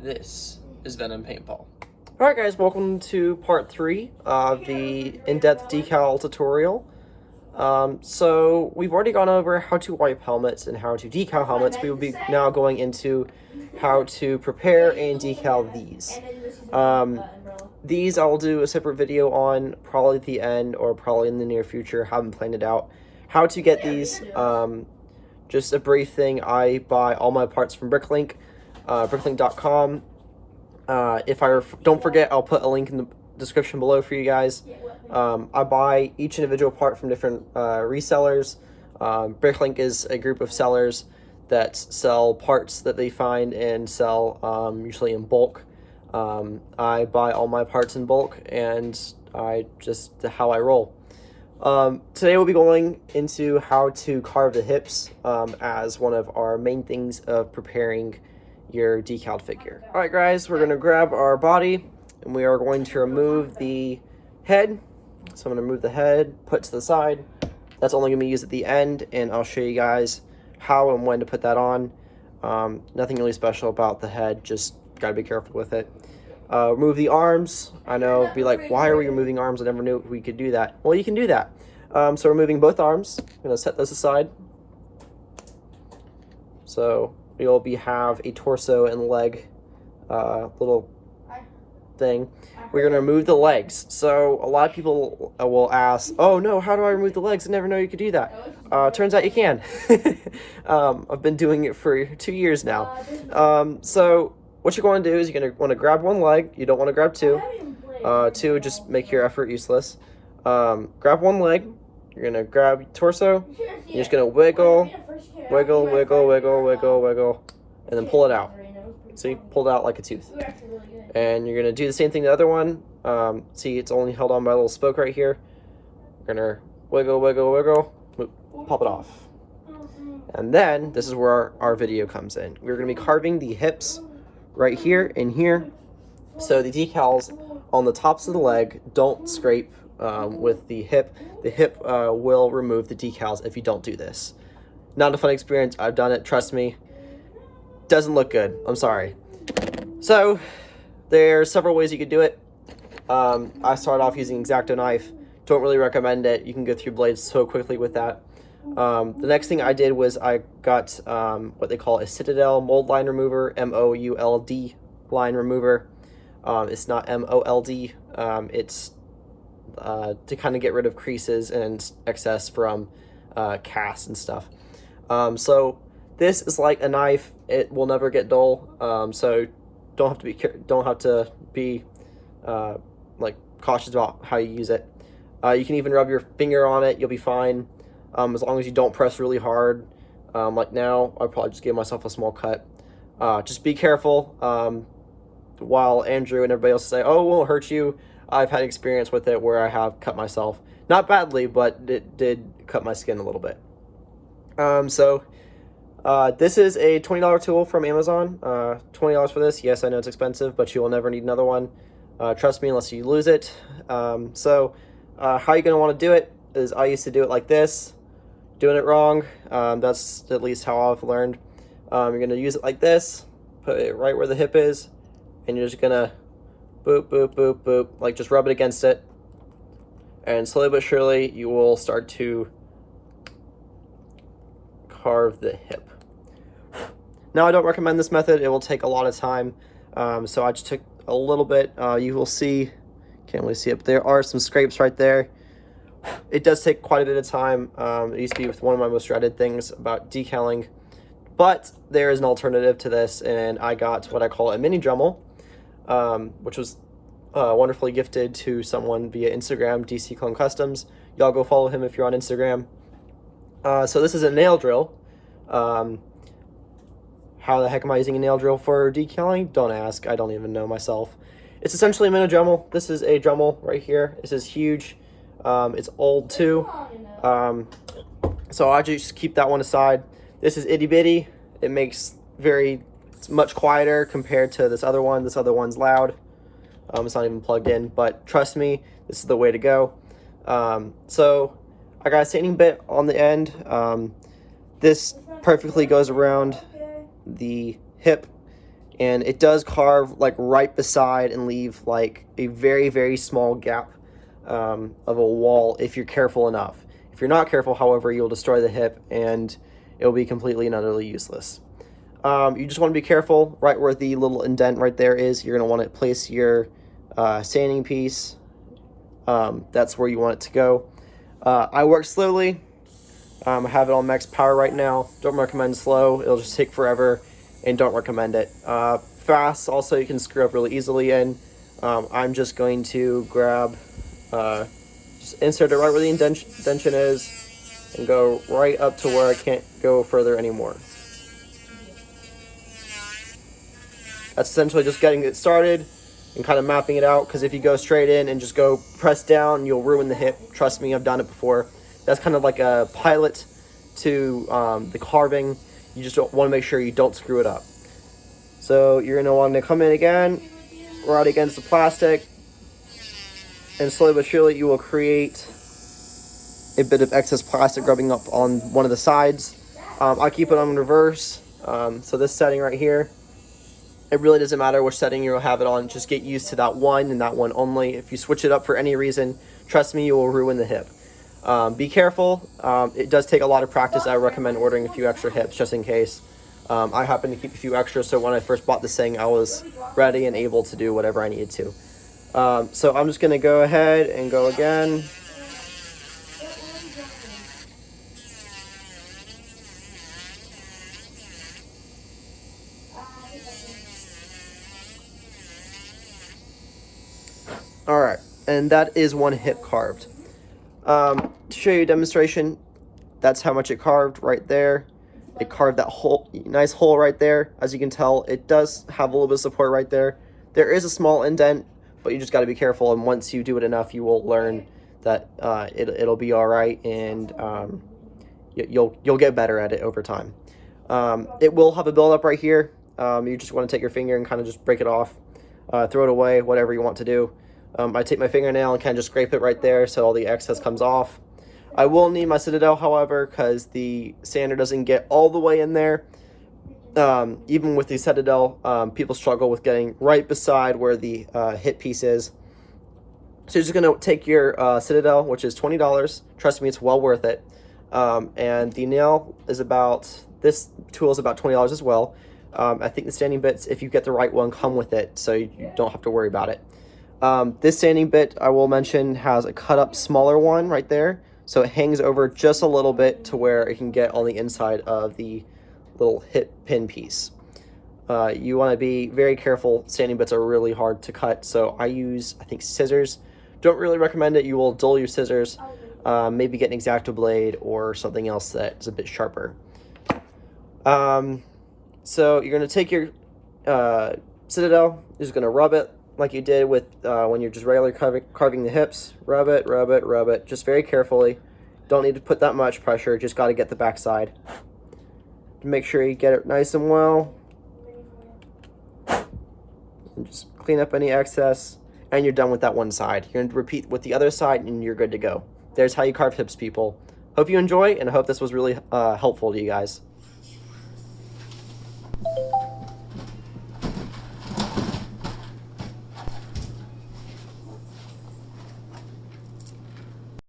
This is Venom Paintball. Alright guys, welcome to part 3 of the in-depth decal tutorial. So we've already gone over how to wipe helmets and how to decal helmets. We will be now going into how to prepare and decal these. These I'll do a separate video on, probably at the end or probably in the near future. Haven't planned it out. How to get these, just a brief thing, I buy all my parts from Bricklink, bricklink.com. If I don't forget, I'll put a link in the description below for you guys. I buy each individual part from different resellers. Bricklink is a group of sellers that sell parts that they find and sell usually in bulk. I buy all my parts in bulk, and how I roll. Today we'll be going into how to carve the hips as one of our main things of preparing your decaled figure. Alright guys, we're going to grab our body and we are going to remove the head. So I'm going to remove the head, put to the side. That's only going to be used at the end, and I'll show you guys how and when to put that on. Nothing really special about the head, just got to be careful with it. Remove the arms. I know, be like, why are we removing arms? I never knew we could do that. Well, you can do that. So removing both arms, I'm going to set those aside. So you'll have a torso and leg little thing. We're going to remove the legs. So a lot of people will ask, oh no, how do I remove the legs? I never know you could do that. Turns out you can. I've been doing it for 2 years now. So what you're going to do is you're going to want to grab one leg. You don't want to grab two. Two would just make your effort useless. Grab one leg. You're going to grab your torso. You're just going to wiggle, wiggle, wiggle, wiggle, wiggle, wiggle, and then pull it out. See, pulled out like a tooth. And you're going to do the same thing to the other one. See, it's only held on by a little spoke right here. You're going to wiggle, wiggle, wiggle, pop it off. And then, this is where our video comes in. We're going to be carving the hips right here and here. So the decals on the tops of the leg don't scrape with the hip. The hip will remove the decals if you don't do this. Not a fun experience. I've done it, trust me. Doesn't look good. I'm sorry. So there's several ways you could do it. I started off using X-Acto knife. Don't really recommend it. You can go through blades so quickly with that. The next thing I did was I got what they call a Citadel mold line remover, M-O-U-L-D line remover. It's not M-O-L-D. It's to kind of get rid of creases and excess from casts and stuff. So this is like a knife. It will never get dull. So don't have to be like cautious about how you use it. You can even rub your finger on it. You'll be fine. As long as you don't press really hard. Like now, I probably just gave myself a small cut. Just be careful. While Andrew and everybody else say, oh, it won't hurt you, I've had experience with it where I have cut myself. Not badly, but it did cut my skin a little bit. This is a $20 tool from Amazon. $20 for this. Yes, I know it's expensive, but you will never need another one. Trust me, unless you lose it. How you're going to want to do it is I used to do it like this. Doing it wrong. That's at least how I've learned. You're going to use it like this. Put it right where the hip is. And you're just going to boop, boop, boop, boop. Like just rub it against it. And slowly but surely, you will start to carve the hip. Now, I don't recommend this method. It will take a lot of time. So I just took a little bit. You will see, can't really see it, but there are some scrapes right there. It does take quite a bit of time. It used to be one of my most dreaded things about decaling. But there is an alternative to this, and I got what I call a mini Dremel, which was wonderfully gifted to someone via Instagram, DC Clone Customs. Y'all go follow him if you're on Instagram. So this is a nail drill. How the heck am I using a nail drill for decaling? Don't ask. I don't even know myself. It's essentially a mini Dremel. This is a Dremel right here. This is huge. It's old too. So I just keep that one aside. This is itty bitty. It makes it's much quieter compared to this other one. This other one's loud. It's not even plugged in, but trust me, this is the way to go. So I got a sanding bit on the end. This perfectly goes around the hip and it does carve like right beside and leave like a very, very small gap of a wall if you're careful enough. If you're not careful, however, you'll destroy the hip and it'll be completely and utterly useless. You just want to be careful right where the little indent right there is. You're going to want to place your sanding piece. That's where you want it to go. I work slowly. I have it on max power right now. Don't recommend slow. It'll just take forever, and don't recommend it. Fast, also, you can screw up really easily in. I'm just going to grab, just insert it right where the indention is, and go right up to where I can't go further anymore. That's essentially just getting it started and kind of mapping it out, because if you go straight in and just go press down, you'll ruin the hip. Trust me, I've done it before. That's kind of like a pilot to the carving. You just want to make sure you don't screw it up. So you're going to want to come in again, right against the plastic, and slowly but surely you will create a bit of excess plastic rubbing up on one of the sides. I keep it on reverse, so this setting right here, it really doesn't matter which setting you'll have it on. Just get used to that one and that one only. If you switch it up for any reason, trust me, you will ruin the hip. Be careful. It does take a lot of practice. I recommend ordering a few extra hips just in case. I happen to keep a few extras, so when I first bought this thing, I was ready and able to do whatever I needed to. So I'm just going to go ahead and go again. Alright, and that is one hip carved. To show you a demonstration, that's how much it carved right there. It carved that hole, nice hole right there. As you can tell, it does have a little bit of support right there. There is a small indent, but you just got to be careful, and once you do it enough, you will learn that it'll be alright, and you'll get better at it over time. It will have a buildup right here. You just want to take your finger and kind of just break it off, throw it away, whatever you want to do. I take my fingernail and kind of just scrape it right there so all the excess comes off. I will need my Citadel, however, because the sander doesn't get all the way in there. Even with the Citadel, people struggle with getting right beside where the hip piece is. So you're just going to take your Citadel, which is $20. Trust me, it's well worth it. And the nail is this tool is about $20 as well. I think the sanding bits, if you get the right one, come with it, so you don't have to worry about it. This sanding bit, I will mention, has a cut up smaller one right there, so it hangs over just a little bit to where it can get on the inside of the little hip pin piece. You want to be very careful. Sanding bits are really hard to cut, so I use, I think, scissors. Don't really recommend it. You will dull your scissors. Maybe get an X-Acto blade or something else that's a bit sharper. So you're going to take your Citadel, you're just going to rub it like you did with when you're just regularly carving the hips. Rub it, rub it, rub it, just very carefully. Don't need to put that much pressure, just got to get the back side. Make sure you get it nice and well. And just clean up any excess, and you're done with that one side. You're going to repeat with the other side, and you're good to go. There's how you carve hips, people. Hope you enjoy, and I hope this was really helpful to you guys.